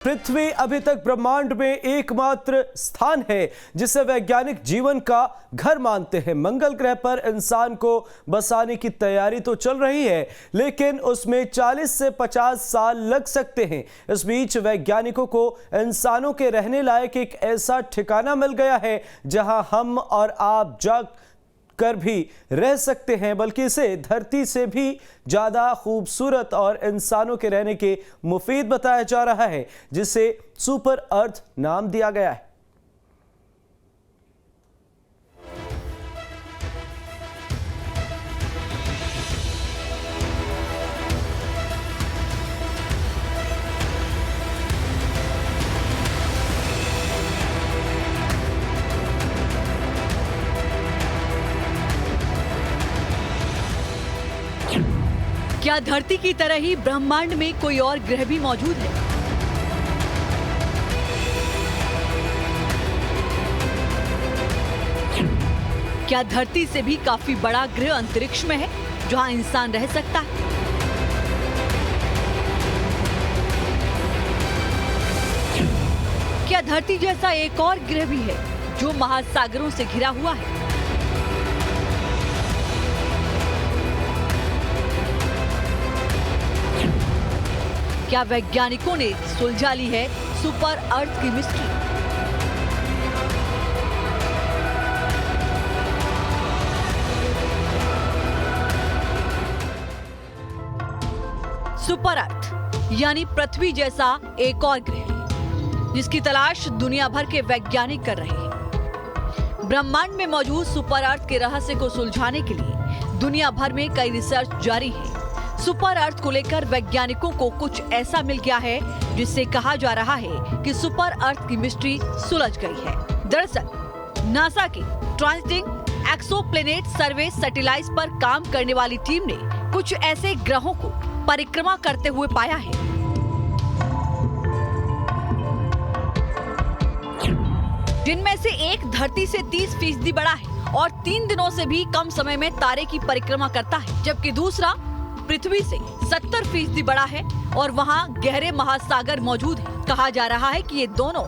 पृथ्वी अभी तक ब्रह्मांड में एकमात्र स्थान है जिसे वैज्ञानिक जीवन का घर मानते हैं। मंगल ग्रह पर इंसान को बसाने की तैयारी तो चल रही है, लेकिन उसमें 40 से 50 साल लग सकते हैं। इस बीच वैज्ञानिकों को इंसानों के रहने लायक एक ऐसा ठिकाना मिल गया है जहां हम और आप कर भी रह सकते हैं, बल्कि इसे धरती से भी ज्यादा खूबसूरत और इंसानों के रहने के मुफीद बताया जा रहा है, जिसे सुपर अर्थ नाम दिया गया है। क्या धरती की तरह ही ब्रह्मांड में कोई और ग्रह भी मौजूद है? क्या धरती से भी काफी बड़ा ग्रह अंतरिक्ष में है जहां इंसान रह सकता है? क्या धरती जैसा एक और ग्रह भी है जो महासागरों से घिरा हुआ है? क्या वैज्ञानिकों ने सुलझा ली है सुपर अर्थ की मिस्ट्री? सुपर अर्थ यानी पृथ्वी जैसा एक और ग्रह जिसकी तलाश दुनिया भर के वैज्ञानिक कर रहे हैं। ब्रह्मांड में मौजूद सुपर अर्थ के रहस्य को सुलझाने के लिए दुनिया भर में कई रिसर्च जारी है। सुपर अर्थ को लेकर वैज्ञानिकों को कुछ ऐसा मिल गया है जिससे कहा जा रहा है कि सुपर अर्थ की मिस्ट्री सुलझ गई है। दरअसल नासा की ट्रांजिटिंग एक्सोप्लैनेट सर्वे सैटेलाइट पर काम करने वाली टीम ने कुछ ऐसे ग्रहों को परिक्रमा करते हुए पाया है जिनमें से एक धरती से 30% बड़ा है और 3 दिनों से भी कम समय में तारे की परिक्रमा करता है, जबकि दूसरा पृथ्वी से 70% बड़ा है और वहां गहरे महासागर मौजूद है। कहा जा रहा है कि ये दोनों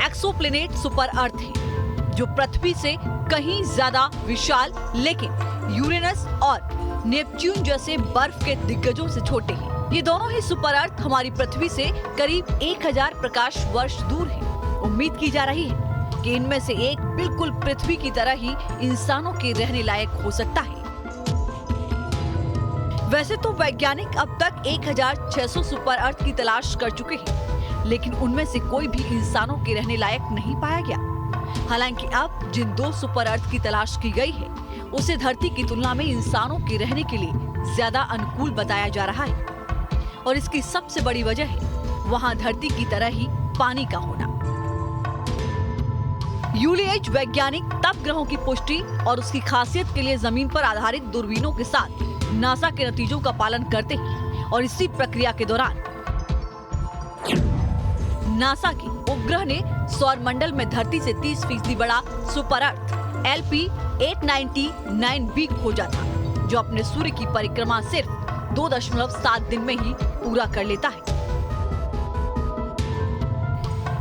एक्सोप्लैनेट सुपर अर्थ हैं, जो पृथ्वी से कहीं ज्यादा विशाल लेकिन यूरेनस और नेपच्यून जैसे बर्फ के दिग्गजों से छोटे हैं। ये दोनों ही सुपर अर्थ हमारी पृथ्वी से करीब 1000 प्रकाश वर्ष दूर है। उम्मीद की जा रही है कि इनमें से एक बिल्कुल पृथ्वी की तरह ही इंसानों के रहने लायक हो सकता है। वैसे तो वैज्ञानिक अब तक 1600 सुपर अर्थ की तलाश कर चुके हैं, लेकिन उनमें से कोई भी इंसानों के रहने लायक नहीं पाया गया। हालांकि अब जिन 2 सुपर अर्थ की तलाश की गई है, उसे धरती की तुलना में इंसानों के रहने के लिए ज्यादा अनुकूल बताया जा रहा है, और इसकी सबसे बड़ी वजह है वहां धरती की तरह ही पानी का होना। यूलिएज वैज्ञानिक तप ग्रहों की पुष्टि और उसकी खासियत के लिए जमीन पर आधारित दूरबीनों के साथ नासा के नतीजों का पालन करते हैं, और इसी प्रक्रिया के दौरान नासा की उपग्रह ने सौर मंडल में धरती से 30% बड़ा सुपर अर्थ LP-899b खोजा था, जो अपने सूर्य की परिक्रमा सिर्फ 2.7 दिन में ही पूरा कर लेता है।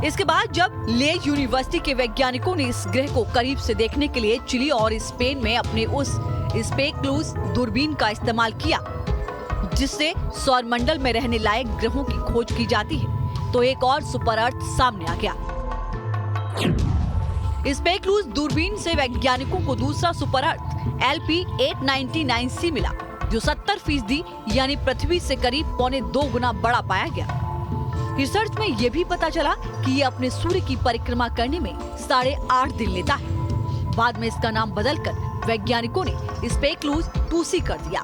इसके बाद जब ले यूनिवर्सिटी के वैज्ञानिकों ने इस ग्रह को करीब से देखने के लिए चिली और स्पेन में अपने उस स्पेक्लूज दूरबीन का इस्तेमाल किया, जिससे सौर मंडल में रहने लायक ग्रहों की खोज की जाती है, तो एक और सुपर अर्थ सामने आ गया। स्पेक्लूज दूरबीन से वैज्ञानिकों को दूसरा सुपर अर्थ LP-899c मिला, जो 70% यानी पृथ्वी से करीब 1.25 गुना बड़ा पाया गया। रिसर्च में यह भी पता चला कि ये अपने सूर्य की परिक्रमा करने में 8.5 दिन लेता है। बाद में इसका नाम बदलकर वैज्ञानिकों ने स्पेक्लूज 2c कर दिया।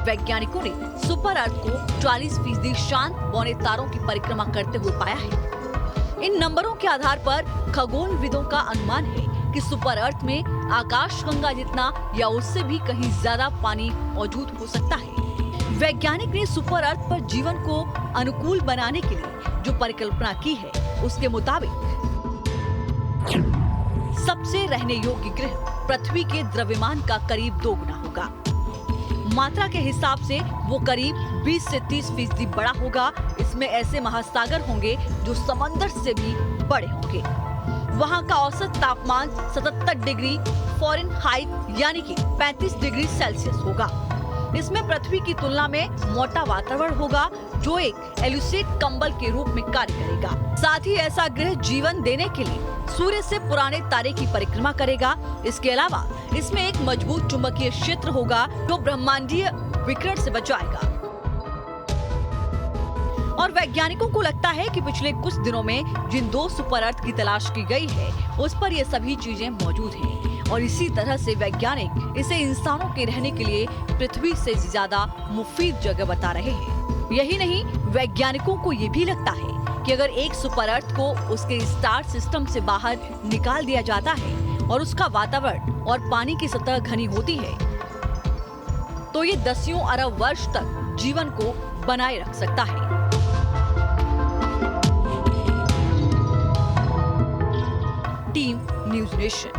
वैज्ञानिकों ने सुपर अर्थ को 40% शांत बौने तारों की परिक्रमा करते हुए पाया है। इन नंबरों के आधार पर खगोलविदों का अनुमान है कि सुपर अर्थ में आकाशगंगा जितना या उससे भी कहीं ज्यादा पानी मौजूद हो सकता है। वैज्ञानिक ने सुपर अर्थ पर जीवन को अनुकूल बनाने के लिए जो परिकल्पना की है, उसके मुताबिक सबसे रहने योग्य ग्रह पृथ्वी के द्रव्यमान का करीब 2 गुना होगा। मात्रा के हिसाब से वो करीब 20 से 30% बड़ा होगा। इसमें ऐसे महासागर होंगे जो समंदर से भी बड़े होंगे। वहाँ का औसत तापमान 77 डिग्री फ़ारेनहाइट यानी कि 35 डिग्री सेल्सियस होगा। इसमें पृथ्वी की तुलना में मोटा वातावरण होगा जो एक एल्यूसेट कंबल के रूप में कार्य करेगा। साथ ही ऐसा ग्रह जीवन देने के लिए सूर्य से पुराने तारे की परिक्रमा करेगा। इसके अलावा इसमें एक मजबूत चुंबकीय क्षेत्र होगा जो ब्रह्मांडीय विकिरण से बचाएगा। और वैज्ञानिकों को लगता है कि पिछले कुछ दिनों में जिन 2 सुपर अर्थ की तलाश की गई है उस पर ये सभी चीजें मौजूद हैं और इसी तरह से वैज्ञानिक इसे इंसानों के रहने के लिए पृथ्वी से ज्यादा मुफीद जगह बता रहे हैं। यही नहीं, वैज्ञानिकों को ये भी लगता है कि अगर एक सुपर अर्थ को उसके स्टार सिस्टम से बाहर निकाल दिया जाता है और उसका वातावरण और पानी की सतह घनी होती है तो ये दसियों अरब वर्ष तक जीवन को बनाए रख सकता है। Team news nation.